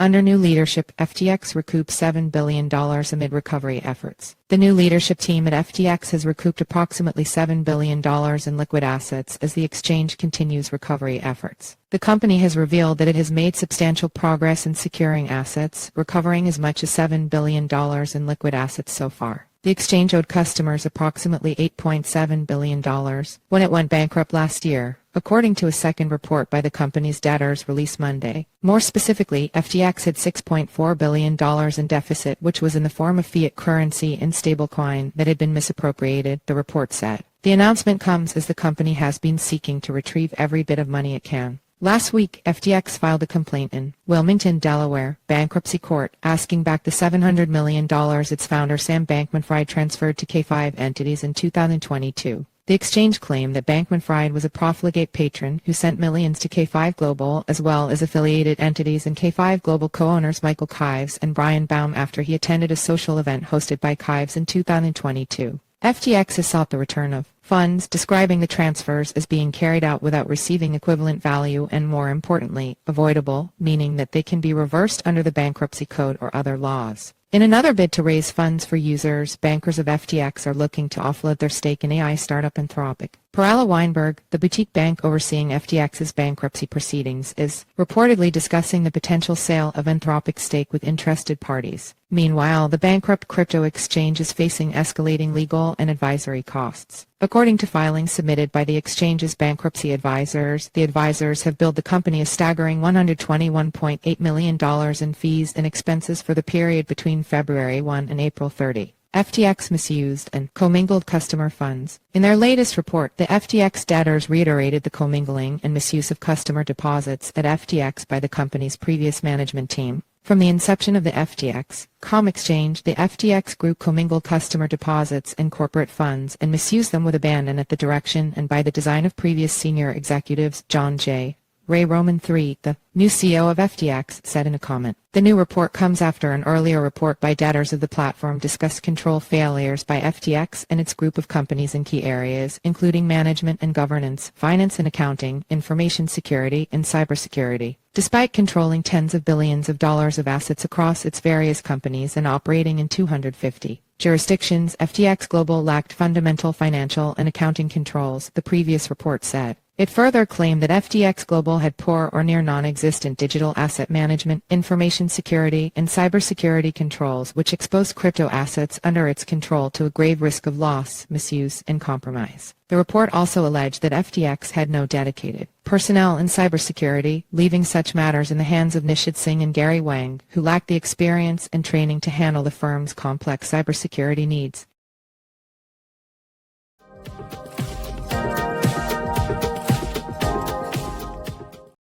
Under new leadership, FTX recouped $7 billion amid recovery efforts. The new leadership team at FTX has recouped approximately $7 billion in liquid assets as the exchange continues recovery efforts. The company has revealed that it has made substantial progress in securing assets, recovering as much as $7 billion in liquid assets so far. The exchange owed customers approximately $8.7 billion when it went bankrupt last year, according to a second report by the company's debtors released Monday. More specifically, FTX had $6.4 billion in deficit, which was in the form of fiat currency and stablecoin that had been misappropriated, the report said. The announcement comes as the company has been seeking to retrieve every bit of money it can. Last week, FTX filed a complaint in Wilmington, Delaware, bankruptcy court, asking back the $700 million its founder Sam Bankman-Fried transferred to K5 entities in 2022. The exchange claimed that Bankman-Fried was a profligate patron who sent millions to K5 Global as well as affiliated entities and K5 Global co-owners Michael Kives and Brian Baum after he attended a social event hosted by Kives in 2022. FTX has sought the return of funds, describing the transfers as being carried out without receiving equivalent value and, more importantly, avoidable, meaning that they can be reversed under the bankruptcy code or other laws. In another bid to raise funds for users, bankers of FTX are looking to offload their stake in AI startup Anthropic. Perella Weinberg, the boutique bank overseeing FTX's bankruptcy proceedings, is reportedly discussing the potential sale of Anthropic's stake with interested parties. Meanwhile, the bankrupt crypto exchange is facing escalating legal and advisory costs. According to filings submitted by the exchange's bankruptcy advisors, the advisors have billed the company a staggering $121.8 million in fees and expenses for the period between February 1 and April 30. FTX misused and commingled customer funds. In their latest report, the FTX debtors reiterated the commingling and misuse of customer deposits at FTX by the company's previous management team. From the inception of the FTX.com exchange, the FTX group commingled customer deposits and corporate funds and misused them with abandon at the direction and by the design of previous senior executives. John J. Ray Roman III, the new CEO of FTX, said in a comment. The new report comes after an earlier report by debtors of the platform discussed control failures by FTX and its group of companies in key areas, including management and governance, finance and accounting, information security, and cybersecurity. Despite controlling tens of billions of dollars of assets across its various companies and operating in 250 jurisdictions, FTX Global lacked fundamental financial and accounting controls, the previous report said. It further claimed that FTX Global had poor or near non-existent digital asset management, information security, and cybersecurity controls which exposed crypto assets under its control to a grave risk of loss, misuse, and compromise. The report also alleged that FTX had no dedicated personnel in cybersecurity, leaving such matters in the hands of Nishit Singh and Gary Wang, who lacked the experience and training to handle the firm's complex cybersecurity needs.